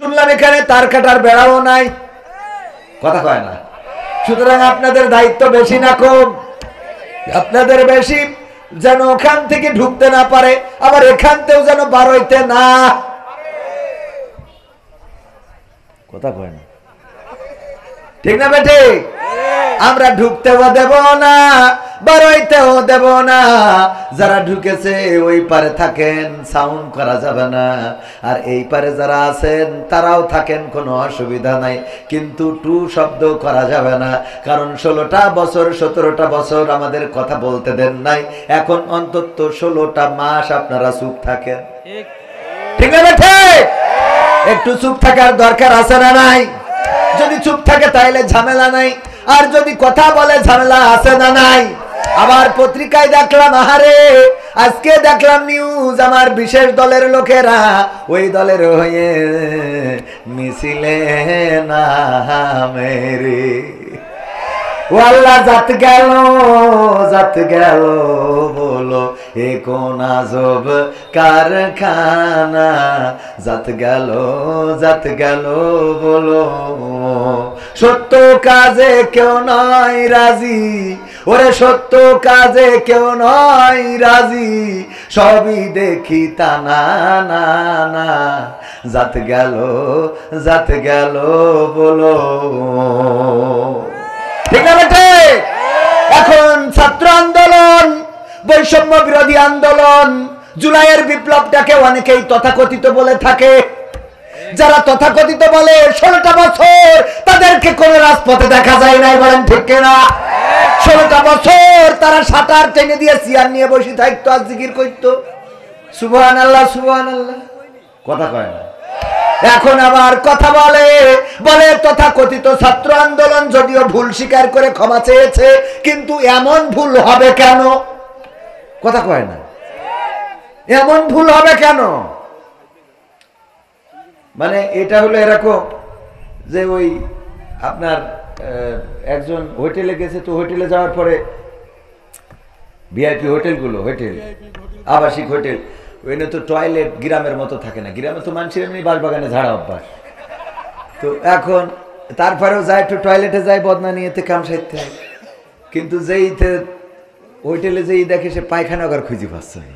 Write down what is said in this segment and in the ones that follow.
শুনলাম এখানে তার কাটার বেড়াও নাই, কথা কয় না। সুতরাং আপনাদের দায়িত্ব বেশি না কম? আপনাদের বেশি, যেন ওখান থেকে ঢুকতে না পারে, আবার এখানতেও যেন বার হইতে না, কথা কয় না, ঠিক না বেটে? আমরা ঢুকতেও দেব না, বার হইতেও দেব না। যারা ঢুকেছে ওই পারে থাকেন, সাউন্ড করা যাবে না। আর এই পারে যারা আছেন তারাও থাকেন, কোনো অসুবিধা নাই, কিন্তু টু শব্দ করা যাবে না। কারণ 16টা বছর 17টা বছর আমাদের কথা বলতে দেন নাই। এখন অন্তত 16টা মাস আপনারা চুপ থাকেন, ঠিক না বেটে? একটু চুপ থাকার দরকার আছে না নাই? যদি চুপ থাকে তাহলে ঝামেলা নাই, আর যদি কথা বলে ঝামেলা আছে না নাই? আবার পত্রিকায় দেখলাম, আহারে আজকে দেখলাম নিউজ, আমার বিশেষ দলের লোকেরা ওই দলের হয়ে মিছিলে নামে। ও আল্লাহ, জাত গেল বলো এ কোন আজব কারখানা, জাত গেল বলো। সত্য কাজে কেউ নয় রাজি, ওরে সত্য কাজে কেউ নয় রাজি, সবই দেখি তা না না না, জাত গেল বলো, ঠিক না বেটে? এখন ছাত্র আন্দোলন, বৈষম্য বিরোধী আন্দোলন, জুলাইয়ের বিপ্লবটাকে অনেকেই তথাকথিত বলে থাকে। যারা তথাকথিত বলে 16টা বছর তাদেরকে কোন রাজপথে দেখা যায় নাই, বলেন ঠিক কিনা? 16টা বছর তারা সাঁতার টেনে দিয়ে চেয়ার নিয়ে বসে থাকতো, আর জিকির করতো সুবহানাল্লাহ সুবহানাল্লাহ, কথা কয় না। এখন আবার কথা বলে তথাকথিত ছাত্র আন্দোলন যদিও ভুল স্বীকার করে ক্ষমা চেয়েছে, কিন্তু এমন ভুল হবে কেন? কথা কয় না, এমন ভুল হবে কেন? মানে এটা হলো এরকম যে ওই আপনার একজন হোটেলে গেছে, তো হোটেলে যাওয়ার পরে ভিআইপি হোটেলগুলো, হোটেল আবাসিক হোটেল, ওইখানে তো টয়লেট গ্রামের মতো থাকে না, গ্রামে তো মানুষের এমনি বাসবাগানে ঝাড়া অভ্যাস। তো এখন তারপরেও যায় একটু টয়লেটে যায় বদনা নিয়েতে কাম সাইতে হয়, কিন্তু যেইতে হোটেলে যেই দেখে সে পায়খানা ঘর খুঁজে পাচ্ছে না।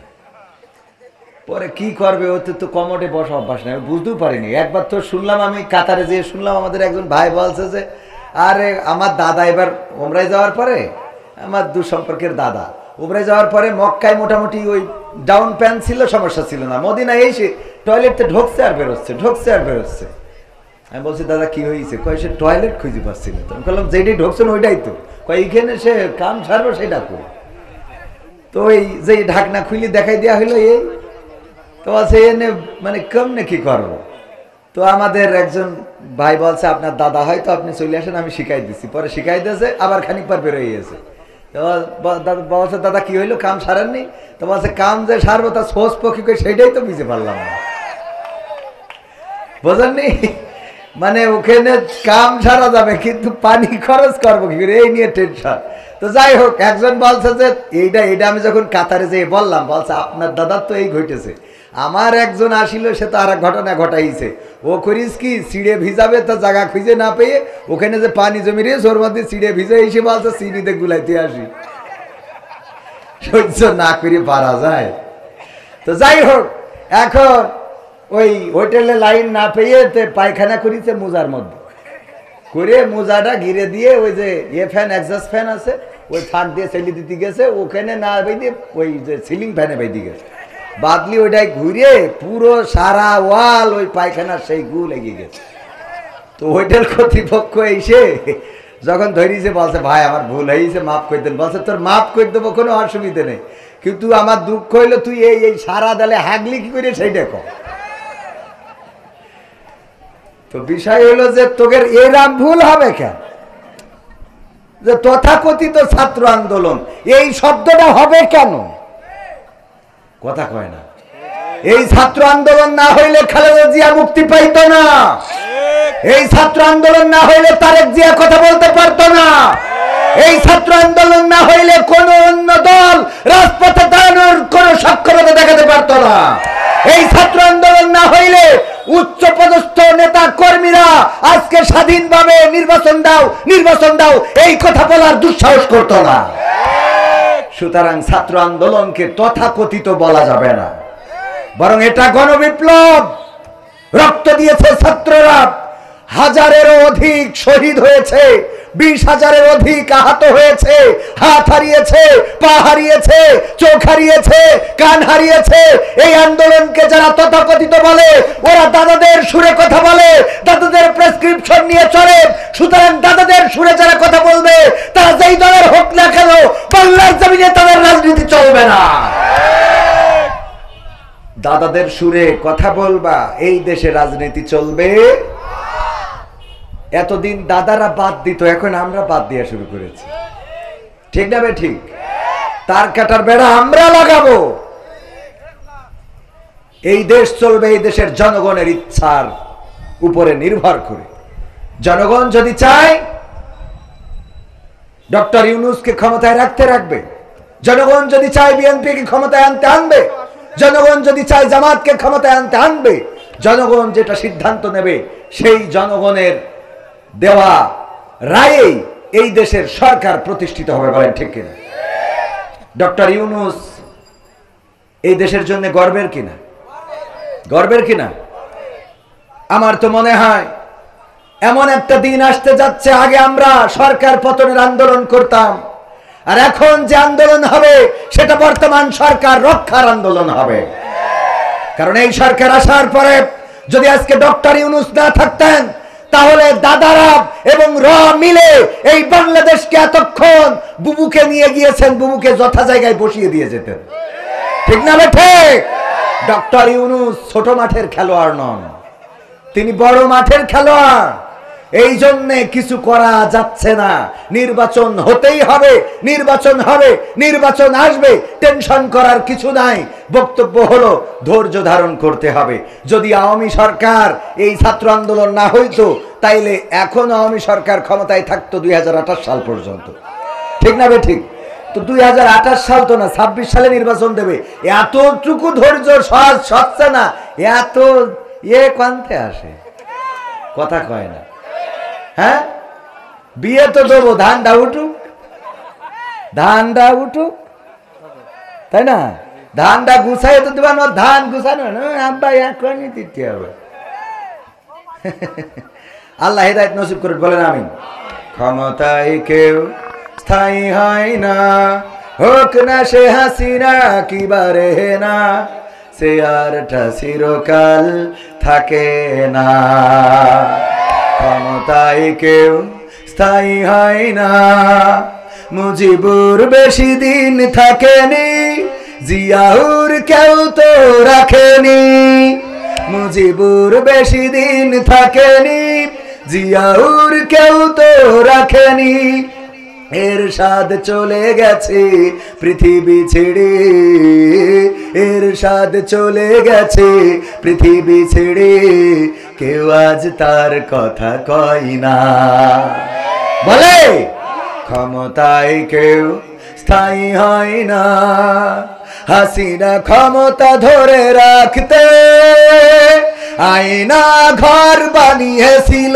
পরে কি করবে, ওতে তো কমোডে বসা অভ্যাস নেই, বুঝতেও পারিনি। একবার তো শুনলাম, আমি কাতারে যেয়ে শুনলাম, আমাদের একজন ভাই বলছে যে আরে আমার দাদা এবার ওমরায় যাওয়ার পরে, আমার দূর সম্পর্কের দাদা ওমরায় যাওয়ার পরে মক্কায় মোটামুটি ওই ডাউন প্যান্ট ছিল, সমস্যা ছিল না, মদিনায় এসে টয়লেটে ঢুকছে আর বেরোচ্ছে। আমি বলছি দাদা কি হয়েছে? কয় সে টয়লেট খুঁজে পাচ্ছিল। তো আমি বললাম যেটাই ঢুকছেন ওইটাই তো, কয় এইখানে সে কাম ছাড়বো সেটা করে। তো ওই যে ঢাকনা খুলি দেখাই দেওয়া হইলো, এই তো আছে এনে মানে কেমনে কি করবো। তো আমাদের একজন ভাই বলছে আপনার দাদা হয়তো, আপনি চলে আসেন, আমি শিখাই দিচ্ছি। পরে শিখাই দিয়েছে, আবার খানিক পর বেরোয় গেছে। বলছে দাদা কি হইলো, কাম সারেননি? তো বলছে কাম যে সারবো তা সোজ পক্ষী করে সেইটাই তো বুঝতে পারলাম না, বোঝেননি? মানে ওখানে কাম সারা যাবে, কিন্তু পানি খরচ করবো কি করে, এই নিয়ে টেনশন। তো যাই হোক, একজন বলছে যে এইটা আমি যখন কাতারে যেয়ে বললাম, বলছে আপনার দাদার তো এই ঘটেছে। আমার একজন আসিল, সে তো আর এক ঘটনা ঘটাইছে। ও করিস কি, চিড়ে ভিজাবে তো জায়গা খুঁজে না পেয়ে ওখানে যে পানি জমি রে ওর মধ্যে চিড়ে ভিজে এসে বলছে চিনিতে গুলাইতে আসি, সহ্য না করে পারা যায়। তো যাই হোক, এখন ওই হোটেলে লাইন না পেয়ে পায়খানা করিছে মোজার মধ্যে করে, মোজাটা ঘিরে দিয়ে ওই যে ফ্যান, এক্সস্ট ফ্যান আছে, ওই ফাঁক দিয়ে চেলি দিতে গেছে, ওখানে না বেঁধে ওই যে সিলিং ফ্যানে বেঁধে গেছে, বাদলি ওইটাই ঘুরে পুরো সারা ওয়াল ওই পায়খানার সেই গু লেগে গেছে। তো হোটেল কর্তৃপক্ষ এসে যখন ধরিয়েছে, বলছে ভাই আমার ভুল হয়েছে, মাফ করে দেন। বলছে তোর মাফ করে দেবো, কোনো অসুবিধা নেই, কিন্তু আমার দুঃখ হইলো তুই এই সারা দালে হাগলি কি করে সেইটা কর। তো বিষয় হলো যে তোদের এরম ভুল হবে কেন, যে তথাকথিত ছাত্র আন্দোলন এই শব্দটা হবে কেন? কথা কয় না। এই ছাত্র আন্দোলন না হইলে খালেদা জিয়া মুক্তি পাইত না, এই ছাত্র আন্দোলন না হইলে তারেক জিয়া কথা বলতে পারতো না, এই ছাত্র আন্দোলন না হইলে কোন অন্য দল রাজপথে দাঁড়ানোর কোন সক্ষমতা দেখাতে পারতো না, এই ছাত্র আন্দোলন না হইলে উচ্চ পদস্থ নেতা আজকে স্বাধীনভাবে নির্বাচন দাও এই কথা বলার দুঃসাহস করতো না। সুতরাং ছাত্র আন্দোলনকে তথাকথিত বলা যাবে না, বরং এটা গণবিপ্লব। রক্ত দিয়েছে ছাত্ররা, হাজারেরও অধিক শহীদ হয়েছে, 20,000-এর অধিক আহত হয়েছে, হাত হারিয়েছে, পা হারিয়েছে, চোখ হারিয়েছে, কান হারিয়েছে। এই আন্দোলনকে যারা তথাকথিত বলে ওরা দাদাদের সুরে কথা বলে, দাদাদের প্রেসক্রিপশন নিয়ে চলে। সুতরাং দাদাদের সুরে যারা কথা বলবে তারা যেই দলের হোক না কেন বাংলার জমিনে তাদের রাজনীতি চলবে না। দাদাদের সুরে কথা বলবা, এই দেশে রাজনীতি চলবে। এতদিন দাদারা বাদ দিত, এখন আমরা বাদ দেওয়া শুরু করেছি, ঠিক না বে ঠিক? তার কাটার বেড়া আমরা লাগাবো। এই দেশ চলবে এই দেশের জনগণের ইচ্ছার উপরে নির্ভর করে। জনগণ যদি চায় ডক্টর ইউনূসকে ক্ষমতায় রাখবে, জনগণ যদি চায় বিএনপিকে ক্ষমতায় আনবে, জনগণ যদি চায় জামাতকে ক্ষমতায় আনবে, জনগণ যেটা সিদ্ধান্ত নেবে সেই জনগণের দেওয়া রায়েই এই দেশের সরকার প্রতিষ্ঠিত হবে। বলেন ঠিক কিনা? ডক্টর ইউনূস এই দেশের জন্য গর্বের কিনা? আমার তো মনে হয় এমন একটা দিন আসতে যাচ্ছে, আগে আমরা সরকার পতনের আন্দোলন করতাম, আর এখন যে আন্দোলন হবে সেটা বর্তমান সরকার রক্ষার আন্দোলন হবে। কারণ এই সরকার আসার পরে যদি আজকে ডক্টর ইউনূস না থাকতেন, তাহলে দাদারা এবং র মিলে এই বাংলাদেশকে এতক্ষণ বুবুকে নিয়ে গিয়েছেন, বুবুকে যথা জায়গায় বসিয়ে দিয়ে যেতেন, ঠিক না ঠিক? ডক্টর ইউনূস ছোট মাঠের খেলোয়াড় নন, তিনি বড় মাঠের খেলোয়াড়। এই জন্যে কিছু করা যাচ্ছে না। নির্বাচন হতেই হবে, নির্বাচন আসবে, টেনশন করার কিছু নাই। বক্তব্য হলো ধৈর্য ধারণ করতে হবে। যদি আওয়ামী সরকার এই ছাত্র আন্দোলন না হইতো, তাইলে এখন আওয়ামী সরকার ক্ষমতায় থাকতো 2028 সাল পর্যন্ত, ঠিক না ঠিক? তো 2028 সাল তো না, 26 সালে নির্বাচন দেবে। এতটুকু ধৈর্য সহজ হচ্ছে না, এত কান্তে আসে, কথা কয় না। হ্যাঁ, বিয়ে তো দেবো, ধানটা উঠুক, তাই না? ধানটা গুছাই তো দেবা না, ধান গুছানো না, আব্বা এখনই দিতে হবে। আল্লাহ হিদায়াত নসিব করে, বলেন আমিন। ক্ষমতায় কেউ স্থায়ী হয় না, হোক না সে হাসিনা কিবারে না, সে আরটা চিরকাল থাকে না। ক্ষমতায় কেউ স্থায়ী হয় না, মুজিবুর বেশি দিন থাকেনি, জিয়াউর কেউ তো রাখেনি। মুজিবুর বেশি দিন থাকেনি, জিয়াউর কেউ তো রাখেনি। এরশাদ চলে গেছে পৃথিবী ছেড়ে, এরশাদ চলে গেছে পৃথিবী ছেড়ে, কেউ আজ তার কথা কয় না। বলে ক্ষমতায় কেউ স্থায়ী হয় না, হাসিনা ক্ষমতা ধরে রাখতে আয়না ঘর বানিয়েছিল,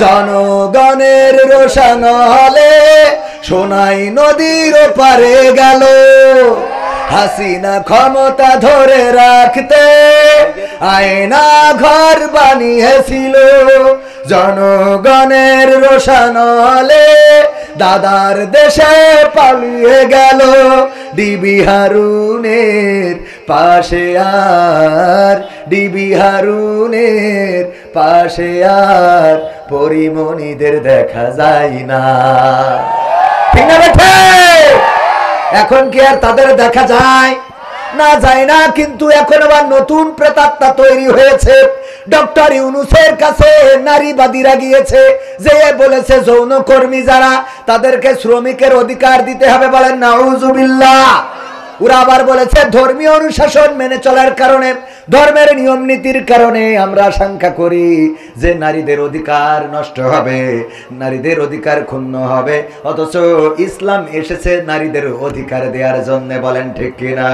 জনগণের রোশন হলে সোনাই নদীর পারে গেল। হাসিনা ক্ষমতা ধরে রাখতে আয়না ঘর বানিয়েছিল, জনগণের রোশন হলে দাদার দেশে পালিয়ে গেল। ডিবি হারুনের পাশে আর, ডিবি হারুনের পাশে আর পরিমণিদের দেখা যায় না, ঠিক না বেঠে? এখন কি আর তাদের দেখা যায় না? যায় না। কিন্তু এখন আবার নতুন প্রেতাত্মা তৈরি হয়েছে। ডক্টর ইউনূসের কাছে নারীবাদীরা গিয়েছে, যে বলেছে যৌনকর্মী যারা তাদেরকে শ্রমিকের অধিকার দিতে হবে। বলেন নাউজুবিল্লাহ। ওরা আবার বলেছে ধর্মীয় অনুশাসন মেনে চলার কারণে, ধর্মের নিয়ম নীতির কারণে আমরা আশঙ্কা করি যে নারীদের অধিকার নষ্ট হবে, নারীদের অধিকার ক্ষুণ্ণ হবে। অথচ ইসলাম এসেছে নারীদের অধিকার দেওয়ার জন্য। বলেন ঠিক কিনা?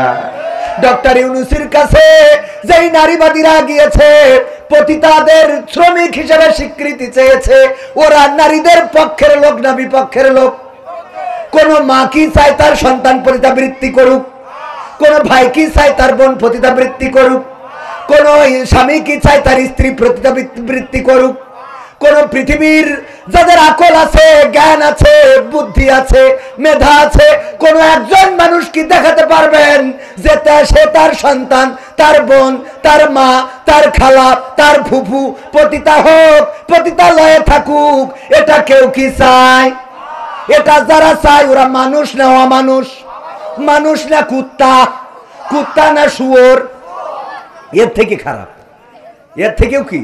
ডক্টর ইউনূসের কাছে যেই নারীবাদীরা গিয়েছে, পতিতাদের শ্রমিক হিসেবে স্বীকৃতি চেয়েছে, ওরা নারীদের পক্ষের লোক না বিপক্ষের লোক? কোন মা কি চায় তার সন্তান পতিতাবৃত্তি করুক? কোন ভাই কি চায় তার বোন পতিতাবৃত্তি করুক? কোন স্বামী কি চায় তার স্ত্রী পতিতাবৃত্তি করুক? কোন পৃথিবীর যাদের আকল আছে, জ্ঞান আছে, বুদ্ধি আছে, মেধা আছে, কোন একজন মানুষ কি দেখাতে পারবেন যে সে তার সন্তান, তার বোন, তার মা, তার খালা, তার ফুফু পতিতা হোক, পতিতালয়ে থাকুক? এটা কেউ কি চায়? এটা যারা চায় ওরা মানুষ না অমানুষ? মানুষ না কুত্তা? কুত্তা না শুয়োর? এর থেকে খারাপ, এর থেকেও কি?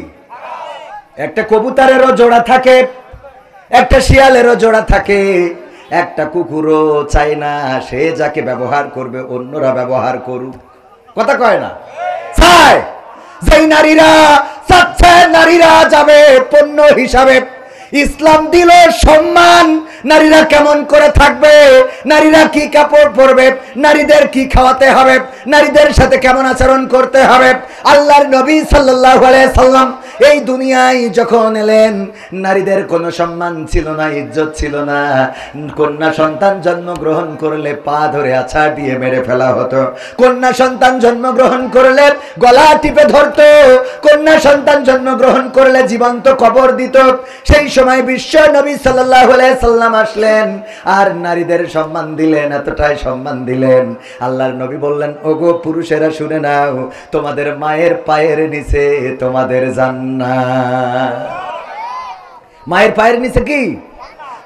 একটা কবুতরেরও জোড়া থাকে, একটা শিয়ালেরও জোড়া থাকে, একটা কুকুরও চায় না সে যাকে ব্যবহার করবে অন্যরা ব্যবহার করুক। কথা কয় না? চায়। যেই নারীরা চাচ্ছে নারীরা যাবে পণ্য হিসাবে, ইসলাম দিল সম্মান, নারীরা কেমন করে থাকবে, নারীরা কি কাপড় পরবে, নারীদের কি খাওয়াতে হবে, নারীদের সাথে কেমন আচরণ করতে হবে। আল্লাহর নবী সাল্লাল্লাহু আলাইহি সাল্লাম এই দুনিয়ায় যখন এলেন, নারীদের কোনো সম্মান ছিল না, ইজ্জত ছিল না। কন্যা সন্তান জন্মগ্রহণ করলে পা ধরে আছাড় দিয়ে মেরে ফেলা হতো, কন্যা সন্তান জন্মগ্রহণ করলে গলা টিপে ধরতো, কন্যা সন্তান জন্মগ্রহণ করলে জীবন্ত কবর দিত। সেই সময় বিশ্ব নবী সাল্লাল্লাহু আলাইহি সাল্লাম আসলেন আর নারীদের সম্মান দিলেন, এতটাই সম্মান দিলেন। আল্লাহর নবী বললেন, ওগো পুরুষেরা শুনে নাও, তোমাদের মায়ের পায়ের নিচে তোমাদের জান্নাত। মায়ের পায়ের নিচে কি?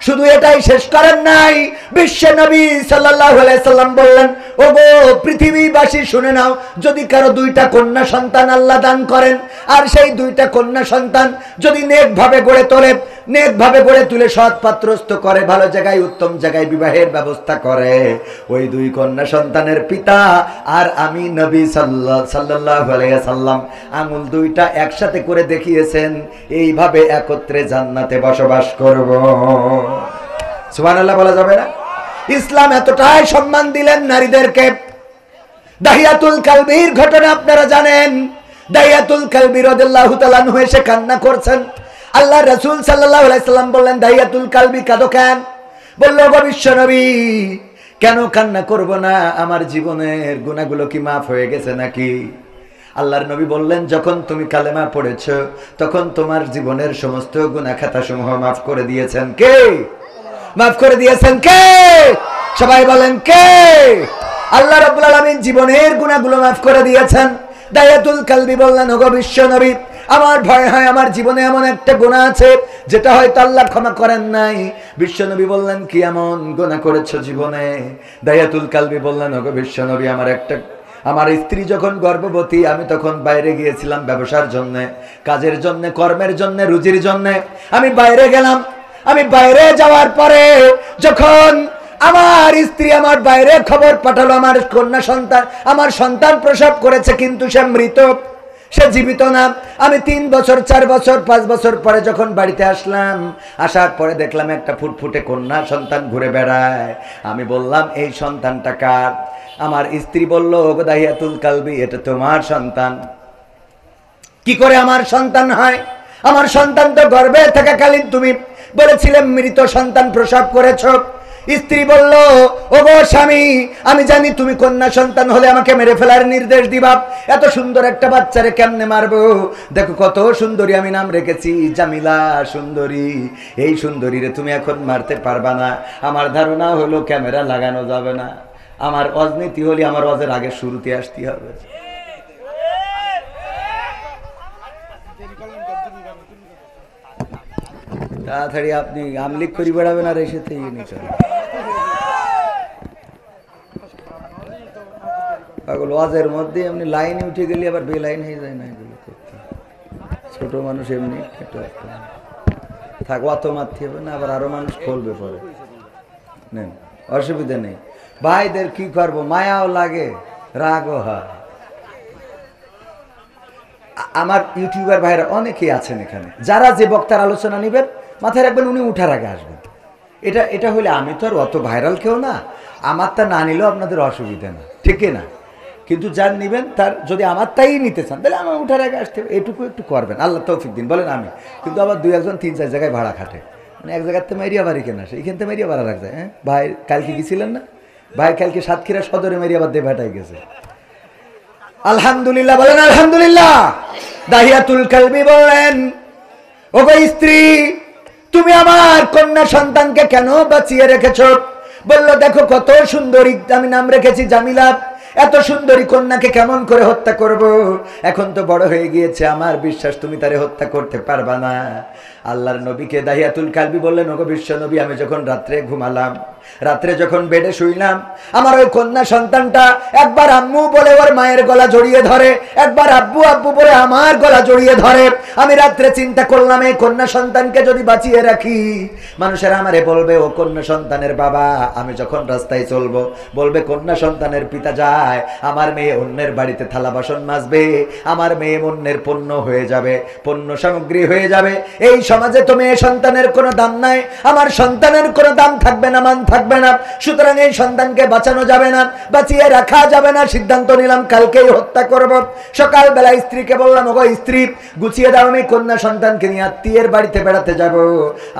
শুধু এটাই শেষ করেন নাই, বিশ্ব নবী সাল্লাল্লাহু আলাইহি সাল্লাম বললেন, ওগো পৃথিবীবাসী শুনে নাও, যদি কারো দুইটা কন্যা সন্তান আল্লাহ দান করেন, আর সেই দুইটা কন্যা সন্তান যদি নেকভাবে গড়ে তোলে, নেকভাবে গড়ে তুলে সৎ পাত্রস্থ করে, ভালো জায়গায় উত্তম জায়গায় বিবাহের ব্যবস্থা করে, ওই দুই কন্যা সন্তানের পিতা আর আমি নবী সাল্লাল্লাহু আলাইহি সাল্লাম আঙুল দুইটা একসাথে করে দেখিয়েছেন, এইভাবে একত্রে জান্নাতে বসবাস করব। সুবহানাল্লাহ বলা যাবে না? ইসলাম এতটাই সম্মান দিলেন নারীদেরকে। দাহিয়াতুল কালবির ঘটনা আপনারা জানেন। দাহিয়াতুল কালবি রাদিয়াল্লাহু তাআলা আনহু এসে কান্না করছেন। আল্লাহ রাসূল সাল্লাল্লাহু আলাইহি সাল্লাম বললেন, দাহিয়াতুল কালবি কাঁদো কেন? বলল, গো বিশ্ব নবী, কেন কান্না করব না? আমার জীবনের গুনাহগুলো কি মাফ হয়ে গেছে নাকি? আল্লাহর নবী বললেন, যখন তুমি কালেমা পড়েছো তখন তোমার জীবনের সমস্ত গুনাহ খাতা সমূহ মাফ করে দিয়েছেন কে? মাফ করে দিয়েছেন কে? সবাই বলেন কে? আল্লাহ রাব্বুল আলামিন জীবনের গুনাহগুলো মাফ করে দিয়েছেন। দাহিয়াতুল কালবি বললেন, ওগো বিশ্ব নবী, আমার ভয় হয় আমার জীবনে এমন একটা গুনাহ আছে যেটা হয়তো আল্লাহ ক্ষমা করেন নাই। বিশ্ব নবী বললেন, কি এমন গুনাহ করেছো জীবনে? দাহিয়াতুল কালবি বললেন, ওগো বিশ্ব নবী, আমার স্ত্রী যখন গর্ভবতী, আমি তখন বাইরে গিয়েছিলাম ব্যবসার জন্য, কাজের জন্য, কর্মের জন্য, রুজির জন্য। আমি বাইরে গেলাম। আমি বাইরে যাওয়ার পরে যখন আমার স্ত্রী আমার বাইরে খবর পাঠালো আমার কন্যা সন্তান, আমার সন্তান প্রসব করেছে, কিন্তু সে মৃত, সে জীবিত না। আমি 3 বছর 4 বছর 5 বছর পরে যখন বাড়িতে আসলাম, আসার পরে দেখলাম একটা ফুটফুটে কন্যা সন্তান ঘুরে বেড়ায়। আমি বললাম, এই সন্তানটা কার? আমার স্ত্রী বলল, ওগো দাহিয়াতুল কালবি, এটা তোমার সন্তান। কি করে আমার সন্তান হয়? আমার সন্তান তো গর্ভে থাকাকালীন তুমি বলেছিলে মৃত সন্তান প্রসব করেছো। স্ত্রী বলল, ওগো স্বামী, আমি জানি তুমি কন্যা সন্তান হলে আমাকে মেরে ফেলার নির্দেশ দিবা। এত সুন্দর একটা বাচ্চারে কেমনে মারবো? দেখো কত সুন্দরী, আমি নাম রেখেছি জামিলা সুন্দরী। এই সুন্দরীরে তুমি এখন মারতে পারবা না। আমার ধারণা হলো ক্যামেরা লাগানো যাবে না। আমার অজনীতি হলে আমার অজের আগে শুরুতে আসতে হবে। তাড়াতাড়ি আপনি আমলিক করি বেড়াবেন আর এসেতে পাগল। ওয়াজের মধ্যে এমনি লাইনে উঠে গেলে আবার বেলাইন হয়ে যায় না, এগুলো করতে। ছোট মানুষ এমনি থাক, অত মারতে হবে না, আবার আরো মানুষ খুলবে পরে, নেন, অসুবিধা নেই। ভাইদের কি করব, মায়াও লাগে রাগও হয়। আমার ইউটিউবার ভাইরা অনেকেই আছেন এখানে, যারা যে বক্তার আলোচনা নেবেন মাথায় রাখবেন উনি উঠার আগে আসবেন। এটা হলে আমি তো আর অত ভাইরাল কেউ না, আমারটা না নিলেও আপনাদের অসুবিধা না, ঠিক না? কিন্তু যার নেবেন তার যদি আমার তাই নিতে চান তাহলে আমার উঠার আগে আসতে হবে, এটুকু একটু করবেন, আল্লাহ তৌফিক দিন বলেন আমি। কিন্তু আবার 2-1 3-4 জায়গায় ভাড়া খাটে, মানে এক জায়গাতে মেরিয়া বাড়ি কেনা আসে, এখান থেকে মেরিয়া ভাড়া রাখ যায়। হ্যাঁ ভাই কালকে গেছিলেন না, ভাই কালকে সাতক্ষীরা সদরে মেরিয়া বাদ দিয়ে ভাটাই গেছে। আলহামদুলিল্লাহ বলেন আলহামদুলিল্লাহ। দাহিয়াতুল কালবি বলেন, ওগো স্ত্রী তুমি আমার কন্যা সন্তানকে কেন বাঁচিয়ে রেখেছ? বলল দেখো কত সুন্দরী, আমি নাম রেখেছি জামিলা, এত সুন্দরী কন্যাকে কেমন করে হত্যা করব? এখন তো বড় হয়ে গিয়েছে, আমার বিশ্বাস তুমি তারে হত্যা করতে পারবা না। আল্লাহর নবীকে দাহিয়াতুল কালবি বললেন, ওগো বিশ্ব নবী আমি যখন রাত্রে ঘুমালাম, রাত্রে যখন বেডে শুইলাম, আমার ওই কন্যা সন্তানটা একবার আম্মু বলে ওর মায়ের গলা জড়িয়ে ধরে, একবার আব্বু আব্বু বলে আমার গলা জড়িয়ে ধরে। আমি রাত্রে চিন্তা করলাম এই কন্যা সন্তানকে যদি বাঁচিয়ে রাখি, মানুষেরা আমারে বলবে ও কন্যা সন্তানের বাবা। আমি যখন রাস্তায় চলবো বলবে কন্যা সন্তানের পিতা যায়, আমার মেয়ে অন্যের বাড়িতে থালা বাসন মাজবে, আমার মেয়ে অন্যের পণ্য হয়ে যাবে, পণ্য সামগ্রী হয়ে যাবে। এই সমাজে তো মেয়ে সন্তানের কোনো দাম নাই, আমার সন্তানের কোনো দাম থাকবে না, মান থাকবে না। সুতরাং এই সন্তানকে বাঁচানো যাবে না, বাঁচিয়ে রাখা যাবে না। সিদ্ধান্ত নিলাম কালকেই হত্যা করব। সকালবেলা স্ত্রীকে বললাম, ওগো স্ত্রী গুছিয়ে দাও, আমি কন্যা সন্তানকে নিয়ে আত্মীয়ের বাড়িতে বেড়াতে যাব।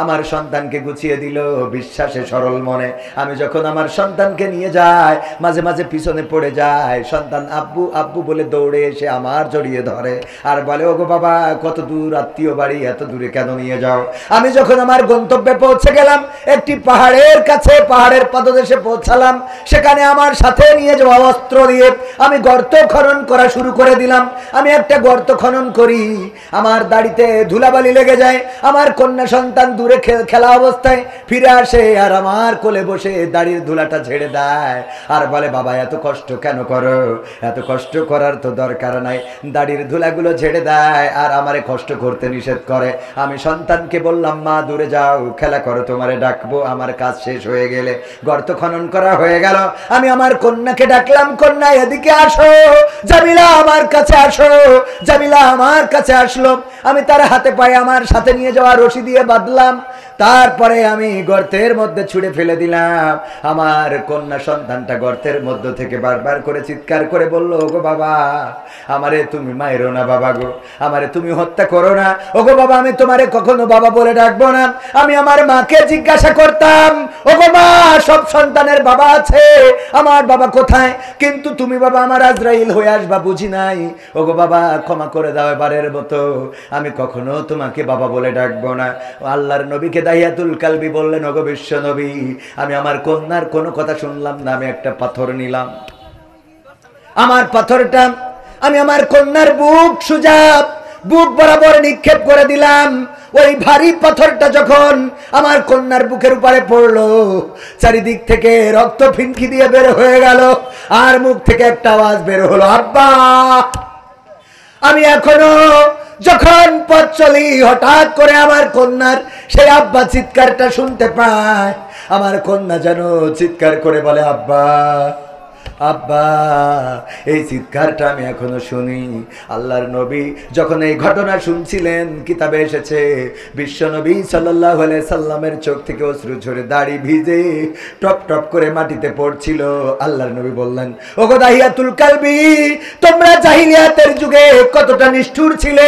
আমার সন্তানকে গুছিয়ে দিল বিশ্বাসে সরল মনে। আমি যখন আমার সন্তানকে নিয়ে যাই, মাঝে মাঝে পিছনে পড়ে যায়, সন্তান আব্বু আব্বু বলে দৌড়ে এসে আমার জড়িয়ে ধরে আর বলে, ওগো বাবা কত দূর আত্মীয় বাড়ি, এত দূরে কেন নিয়ে যাও? আমি যখন আমার গন্তব্যে পৌঁছে গেলাম, একটি পাহাড়ের কাছে, পাহাড়ের পাদদেশে পৌঁছালাম, সেখানে আমার সাথে নিয়ে যাওয়া অস্ত্র দিয়ে আমি গর্ত খনন করা শুরু করে দিলাম। আমি একটা গর্ত খনন করি, আমার দাড়িতে ধুলাবালি লেগে যায়, আমার কন্যা সন্তান দূরে খেলা অবস্থায় ফিরে আসে আর আমার কোলে বসে দাড়ির ধুলাটা ঝেড়ে দেয় আর বলে, বাবা এত কষ্ট কেন করো? এত কষ্ট করার তো দরকার নাই। দাড়ির ধুলাগুলো ঝেড়ে দেয় আর আমারে কষ্ট করতে নিষেধ করে। আমি সন্তানকে বললাম, মা দূরে যাও, খেলা করো, তোমারে ডাকবো আমার কাজ শেষ হয়ে গেলে। গর্ত খনন করা হয়ে গেল, আমি আমার কন্যাকে ডাকলাম, কন্যা এদিকে আসো, জামিলা আমার কাছে আসো। জামিলা আমার কাছে আসলো, আমি তার হাতে পায়ে আমার সাথে নিয়ে যাওয়া রশি দিয়ে বাঁধলাম, তারপরে আমি গর্তের মধ্যে ছুঁড়ে ফেলে দিলাম। আমার কন্যা সন্তানটা গর্তের মধ্য থেকে বারবার করে চিৎকার করে বলল, ওগো বাবা আমারে তুমি মায়েরো না, বাবা গো আমারে তুমি হত্যা করো না। ওগো বাবা আমি তোমারে কখনো বাবা বলে ডাকবো না। আমি আমার মাকে জিজ্ঞাসা করতাম, ওগো মা সব সন্তানের বাবা আছে, আমার বাবা কোথায়? কিন্তু তুমি বাবা আমার আজরাইল হয়ে আসবা বুঝি নাই। ওগো বাবা ক্ষমা করে দাও এবারের মতো, আমি কখনো তোমাকে বাবা বলে ডাকবো না। আল্লাহর নবীকে দাহিয়াতুল কালবি বললেন, ওগো বিশ্ব নবী আমি আমার কন্যার কোনো কথা শুনলাম না, আমি একটা পাথর নিলাম, আমার পাথরটা আমি আমার কন্যার বুক বরাবর নিক্ষেপ করে দিলাম। ওই ভারী পাথরটা যখন আমার কন্যার বুকের উপরে পড়লো, চারিদিক থেকে রক্ত ফিনকি দিয়ে বের হয়ে গেল আর মুখ থেকে একটা আওয়াজ বের হলো, আব্বা। আমি এখনো যখন পথ চলি হঠাৎ করে আমার কন্যার সেই আব্বা চিৎকারটা শুনতে পায়। আমার কন্যা যেন চিৎকার করে বলে, আব্বা আব্বা। এই চিৎকারটা আমি এখনো শুনি। আল্লাহর নবী যখন এই ঘটনা শুনছিলেন, কিতাবে এসেছে বিশ্ব নবী সাল্লাল্লাহু আলাইহি সাল্লামের চোখ থেকে অশ্রু ঝরে দাড়ি ভিজে টপ টপ করে মাটিতে পড়ছিল। আল্লাহর নবী বললেন, ওগো দাহিয়াতুল কালবি তোমরা জাহিলিয়াতের যুগে কতটা নিষ্ঠুর ছিলে,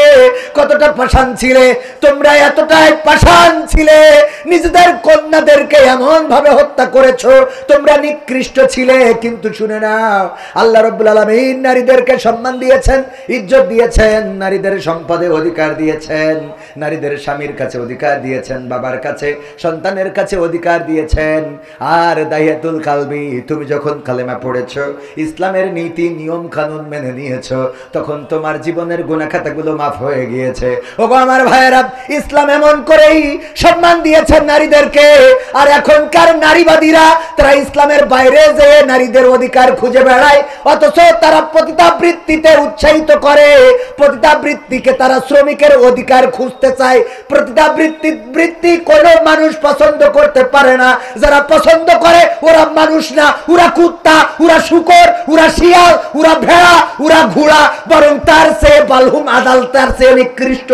কতটা পাষাণ ছিলে, তোমরা এতটাই পাষাণ ছিলে, নিজেদের কন্যাদেরকে এমন ভাবে হত্যা করেছো, তোমরা নিকৃষ্ট ছিলে। কিন্তু শুনে নাও, আল্লাহ রাব্বুল আলামিন নারীদেরকে সম্মান দিয়েছেন, ইজ্জত দিয়েছেন, নারীদের সম্পদে অধিকার দিয়েছেন, নারীদের স্বামীর কাছে অধিকার দিয়েছেন, বাবার কাছে সন্তানের কাছে অধিকার দিয়েছেন। আর দাহিয়াতুল কালবি তুমি যখন কালেমা পড়েছো, ইসলামের নীতি নিয়ম কানুন মেনে নিয়েছো, তখন তোমার জীবনের গুনাহ খাতাগুলো মাফ হয়ে গিয়েছে। ওগো আমার ভাইয়েরা, ইসলাম এমন করেই সম্মান দিয়েছেন নারীদেরকে। আর এখনকার নারীবাদীরা তারা ইসলামের বাইরে যেয়ে নারীদের অধিকার অধিকার খুঁজে বেড়ায়, অথচ তারা পতিতাবৃত্তিতে উৎসাহিত করে, পতিতাবৃত্তিকে তারা শ্রমিকের অধিকার খুঁজতে চায়। পতিতাবৃত্তি কোনো মানুষ পছন্দ করতে পারে না, যারা পছন্দ করে ওরা মানুষ না, ওরা কুত্তা, ওরা শূকর, ওরা শিয়াল, ওরা ভেড়া, ওরা ঘোড়া, বরং তার চেয়ে বালহুম আদাল, তার চেয়ে নিকৃষ্ট।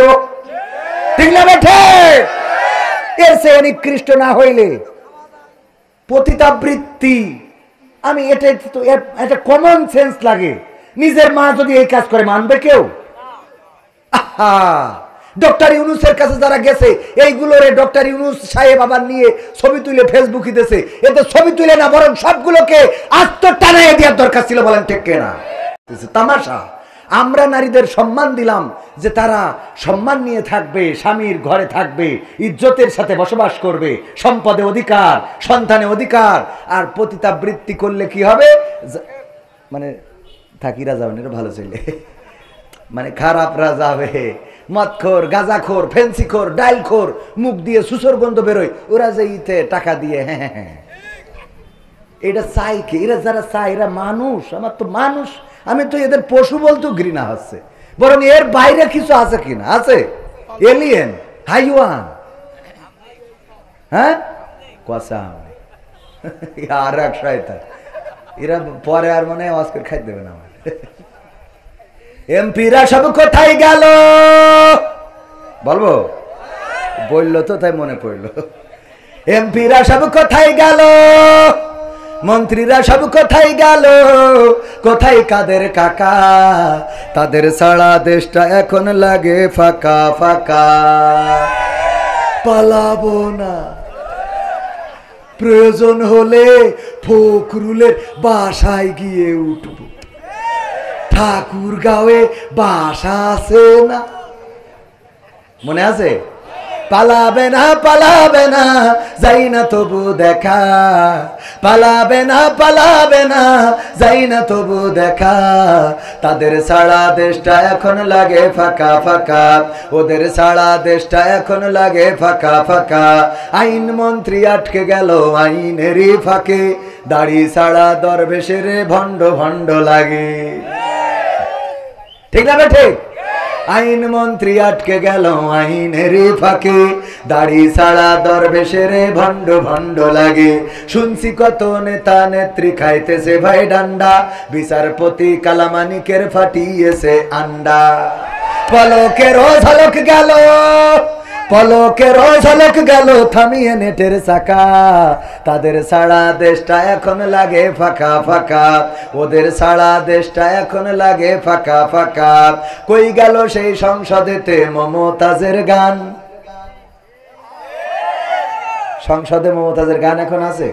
ঠিক না বেঠে? এর চেয়ে নিকৃষ্ট না হইলে পতিতাবৃত্তি, আমি এটা একটা কমন সেন্স লাগে। নিজের মা যদি এই কাজ করে মানবে কেউ? আহা, ডক্টর ইউনূসের কাছে যারা গেছে এইগুলোরে ডক্টর ইউনূস সাহেব আবার নিয়ে ছবি তুলে ফেসবুকে দিতেছে। এতে ছবি তুলে না, বরং সবগুলোকে আত্মটানায় দেওয়ার দরকার ছিল। বলেন ঠিক কিনা? তামাশা। আমরা নারীদের সম্মান দিলাম যে তারা সম্মান নিয়ে থাকবে, স্বামীর ঘরে থাকবে, ইজ্জতের সাথে বসবাস করবে, সম্পদে অধিকার, সন্তানে অধিকার। আর পতিতাবৃত্তি করলে কি হবে? মানে থাকিরা যাবেন, এটা ভালো ছেলে, মানে খারাপরা যাবে, মদখোর, গাঁজাখোর, ফেন্সিখোর, ডাইলখোর, মুখ দিয়ে সুসর গন্ধ বেরোয়, ওরা যে ইতে টাকা দিয়ে হ্যাঁ হ্যাঁ, এটা চাই কি? এরা যারা চায় এরা মানুষ, আমার তো মানুষ, আমি তো এদের পশু বলতেও ঘৃণা হচ্ছে। বরং এর বাইরে কিছু আছে কিনা? আছে এলিয়েন, হাইওয়ান, হ্যাঁ কসা আর এক শয়তান। এরা পরে আর মনে হয় অস্কার খাই দেবে না। আমার এমপিরা সব কোথায় গেল বলবো? বললো তো তাই মনে পড়লো। এমপিরা সব কোথায় গেল, মন্ত্রীরা সব কোথায় গেল, কোথায় কাদের কাকা? তাদের সারা দেশটা এখন লাগে ফাঁকা ফাঁকা। পালাবো না, প্রয়োজন হলে ফখরুলের বাসায় গিয়ে উঠবো। ঠাকুরগাঁওয়ে বাসা আছে না, মনে আছে? পালাবে না, পালাবে না, যাই না তবু দেখা, পালাবে না, পালাবে না, যাই না তবু দেখা। তাদের সারা দেশটা এখন লাগে ফাঁকা ফাঁকা, ওদের সারা দেশটা এখন লাগে ফাঁকা ফাঁকা। আইন মন্ত্রী আটকে গেল আইনেরই ফাঁকে, দাড়ি ছাড়া দরবেশের ভণ্ড ভণ্ড লাগে। ঠিক না ঠিক? আইন মন্ত্রী আটকে গেল আইনের ফাঁকে, দাড়ি ছাড়া দরবেশের ভণ্ড ভণ্ড লাগে। শুনছি কত নেতা নেত্রী খাইতেছে ভাই ডান্ডা, বিচারপতি কালামানিকের ফাটিয়েছে আন্ডা। পলকের ঝলক গেল, পলকের ঝলক গেল থামিয়ে নেটের চাকা। তাদের সারা দেশটা এখন লাগে ফাঁকা ফাঁকা, ওদের সারা দেশটা এখন লাগে ফাঁকা ফাঁকা। কই গেল সেই সংসদেতে মমতাজের গান? সংসদে মমতাজের গান এখন আছে?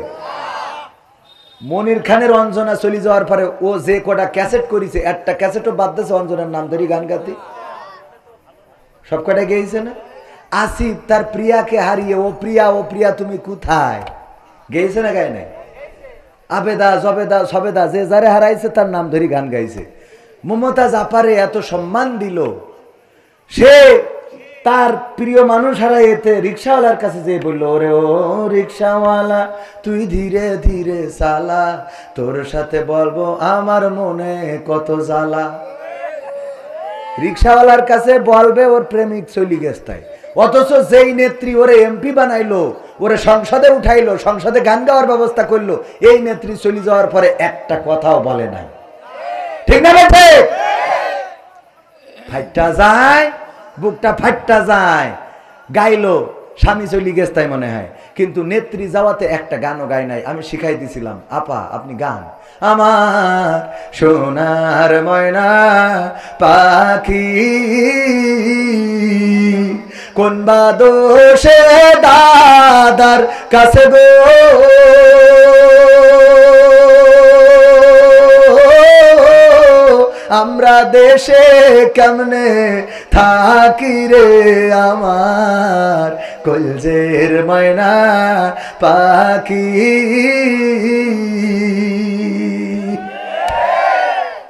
মনির খানের অঞ্জনা চলে যাওয়ার পরে ও যে কটা ক্যাসেট করেছে, একটা ক্যাসেটও বাদ দিয়েছে অঞ্জনার নাম ধরে গান গাতে। সব কটা গেয়েছে না? আসিফ তার প্রিয়াকে হারিয়ে ও প্রিয়া, ও প্রিয়া তুমি কোথায় গেয়েছে না? গায় নাই? আবেদা, জবেদা, সবেদা, যে যারে হারাইছে তার নাম ধরে গান গাইছে। মমতাজ আপারে এত সম্মান দিল, সে তার প্রিয় মানুষ হারাইতে রিক্সাওয়ালার কাছে যে বললো, ওরে ও রিক্সাওয়ালা তুই ধীরে ধীরে চালা, তোর সাথে বলবো আমার মনে কত জ্বালা। রিক্সাওয়ালার কাছে বলবে ওর প্রেমিক চলি গেছে। অথচ যেই নেত্রী ওরে এমপি বানাইলো, ওরে সংসদে উঠাইলো, সংসদে গান গাওয়ার ব্যবস্থা করলো, এই নেত্রী চলে যাওয়ার পরে একটা কথাও বলে নাই। ঠিক না বেঠে? ফাইটটা যায়, বুকটা ফাইটটা যায়। গাইলো, স্বামী চলি গেছে তাই মনে হয়, কিন্তু নেত্রী যাওয়াতে একটা গানও গায় নাই। আমি শিখাই দিছিলাম, আপা আপনি গান। আমার সোনার ময়না পাখি কোন বা দোষে দাদার কাছে গো, আমরা দেশে কেমনে থাকি রে আমার কলজের ময়না পাখি।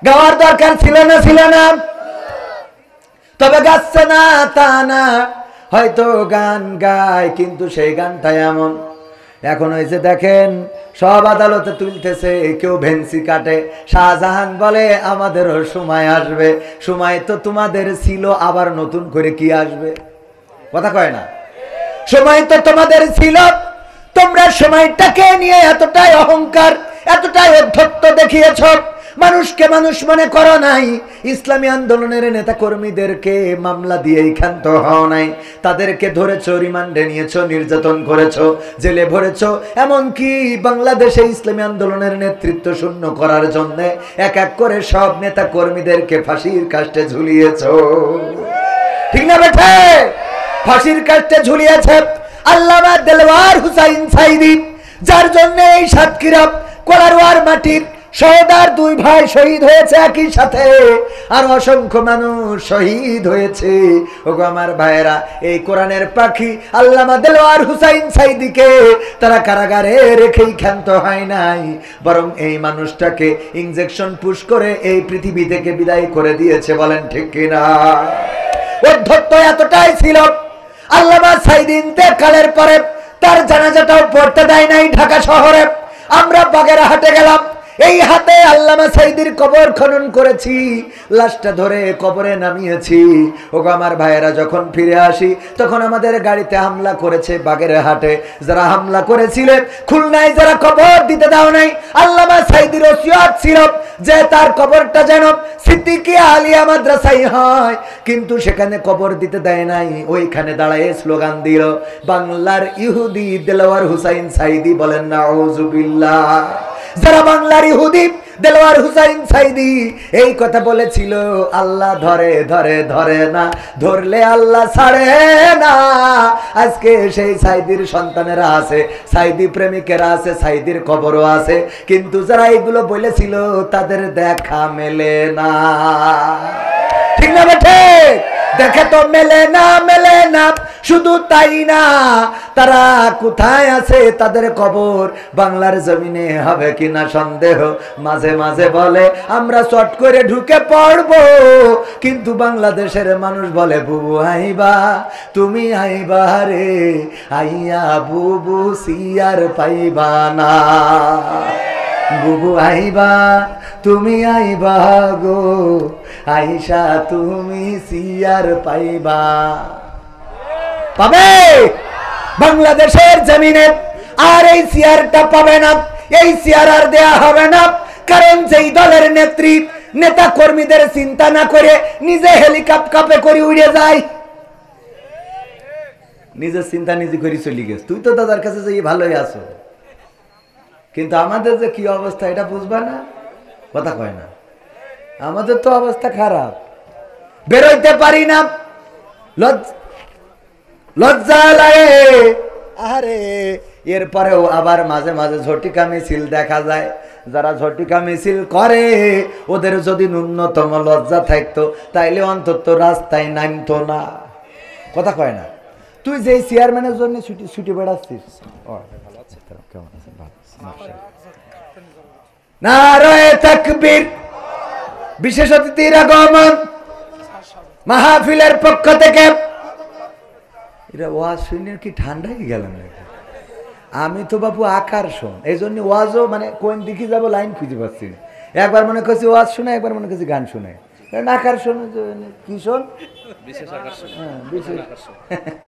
গাওয়ার দরকার ছিল না, ছিল না, তবে গাচ্ছে না তা না, হয়তো গান গায় কিন্তু সেই গানটা এমন এখন হয়েছে দেখেন সব আদালতে তুলতেছে, কেউ ভেন্সি কাটে। শাহজাহান বলে আমাদেরও সময় আসবে। সময় তো তোমাদের ছিল, আবার নতুন করে কি আসবে? কথা কয় না। সময় তো তোমাদের ছিল, তোমরা সময়টাকে নিয়ে এতটাই অহংকার, এতটাই অধ্যত্ত দেখিয়েছ, মানুষকে মানুষ মনে করো নাই। ইসলামী আন্দোলনের নেতা কর্মীদেরকে মামলা দিয়েই ক্ষান্ত হও নাই, তাদেরকে ধরেছ, রিমান্ডে নিয়েছ, নির্যাতন করেছ, জেলে ভরেছ। এমনকি বাংলাদেশে ইসলামী আন্দোলনের নেতৃত্ব শূন্য করার জন্য এক এক করে সব নেতা কর্মীদেরকে ফাঁসির কাস্টে ঝুলিয়েছ। ঠিক না বেঠে? ফাঁসির কাস্টে ঝুলিয়েছে আল্লামা দেলওয়ার হুসাইন সাইদি, যার জন্য এই সাতক্ষীরা কোলারওয়ার মাটির সহদার দুই ভাই শহীদ হয়েছে একই সাথে, আর অসংখ্য মানুষ শহীদ হয়েছে। ওগো আমার ভাইয়েরা, এই কোরআনের পাখি আল্লামা দেলওয়ার হুসাইন সাইদিকে তারা কারাগারে রেখেই ক্ষান্ত হয় নাই, বরং এই মানুষটাকে ইনজেকশন পুশ করে এই পৃথিবী থেকে বিদায় করে দিয়েছে। বলেন ঠিক কিনা? অধ্যত্ত এতটাই ছিল, আল্লামা সাইদি ইন্তেকালের পরে তার জানাজাটাও পড়তে দেয় নাই ঢাকা শহরে। আমরা বাগেরহাটে গেলাম, এই হাতে আল্লামা সাইদির কবর খনন করেছি, লাশটা ধরে কবরে নামিয়েছি। ওগো আমার ভাইয়েরা, যখন ফিরে আসি তখন আমাদের গাড়িতে হামলা করেছে বাগেরহাটে। যারা হামলা করেছিলেন, খুলনায় যারা কবর দিতে দাও নাই, আল্লামা সাইদির ওসিয়ত ছিল যে তার কবরটা যেন সিদ্দিকিয়া আলিয়া মাদ্রাসায় হয়, কিন্তু সেখানে কবর দিতে দেয় নাই। ওইখানে দাঁড়ায় স্লোগান দিল, বাংলার ইহুদি দেলওয়ার হুসাইন সাইদি। বলেন নাউজুবিল্লাহ। যারা বাংলার ইহুদি দেলওয়ার হুসাইন সাইদি এই কথা বলেছিল, আল্লাহ ধরে ধরে ধরে না, ধরলে আল্লাহ ছাড়ে না। আজকে সেই সাইদির সন্তানেরা আছে, সাইদি প্রেমিকেরা আছে, সাইদির কবরও আছে, কিন্তু যারা এগুলো বলেছিল তাদের দেখা মেলে না। ঠিক না বেঠে? দেখে তো মেলে না, মেলে না। শুধু তাই না, তারা কোথায় আছে, তাদের কবর বাংলার জমিনে হবে কিনা সন্দেহ। মাঝে মাঝে বলে আমরা চট করে ঢুকে পড়বো, কিন্তু বাংলাদেশের মানুষ বলে বুবু আইবা, তুমি আইবা রে, আইয়া বুবু সিয়ার পাইবা না। বুবু আইবা, তুমি আইবা গো, আইসা তুমি সিয়ার পাইবা। পাবে বাংলাদেশের জমিনে, আর এই সিয়ারটা পাবে না, এই সিয়ার আর দেয়া হবে না। কারণ যেই দলের নেত্রী নেতা কর্মীদের চিন্তা না করে নিজে হেলিকপ্টারে করে উড়ে যায়, নিজের চিন্তা নিজে করে চলে গেছে। তুই তো দাদার কাছে যে ভালোই আছো, কিন্তু আমাদের যে কি অবস্থা এটা বুঝবা না। কথা কয় না। আমাদের তো অবস্থা খারাপ, বেরোইতে পারি না, লজ্জা লাগে। আরে এরপরেও আবার মাঝে মাঝে ঝটিকা মিছিল দেখা যায়। যারা ঝটিকা মিছিল করে, ওদের যদি ন্যূনতম লজ্জা থাকতো তাইলে অন্তত রাস্তায় নামতো না। কথা কয় না। তুই যে চেয়ারম্যানের জন্য ছুটি বেড়াচ্ছিস, নারায়ে তাকবীর, বিশেষ অতিথির আগমন, মাহফিলের পক্ষ থেকে। এটা ওয়াজ শুনে কি ঠান্ডাই গেল নাকি? আমি তো বাবু আকর্ষণ, এই জন্য ওয়াজও মানে কোন দিকে যাবো লাইন খুঁজে পাচ্ছি না। একবার মনে করছি ওয়াজ শুনে, একবার মনে করছি গান শুনে। কারণ আকর্ষণ কি শোন, বিশেষ আকর্ষণ। হ্যাঁ, বিশেষ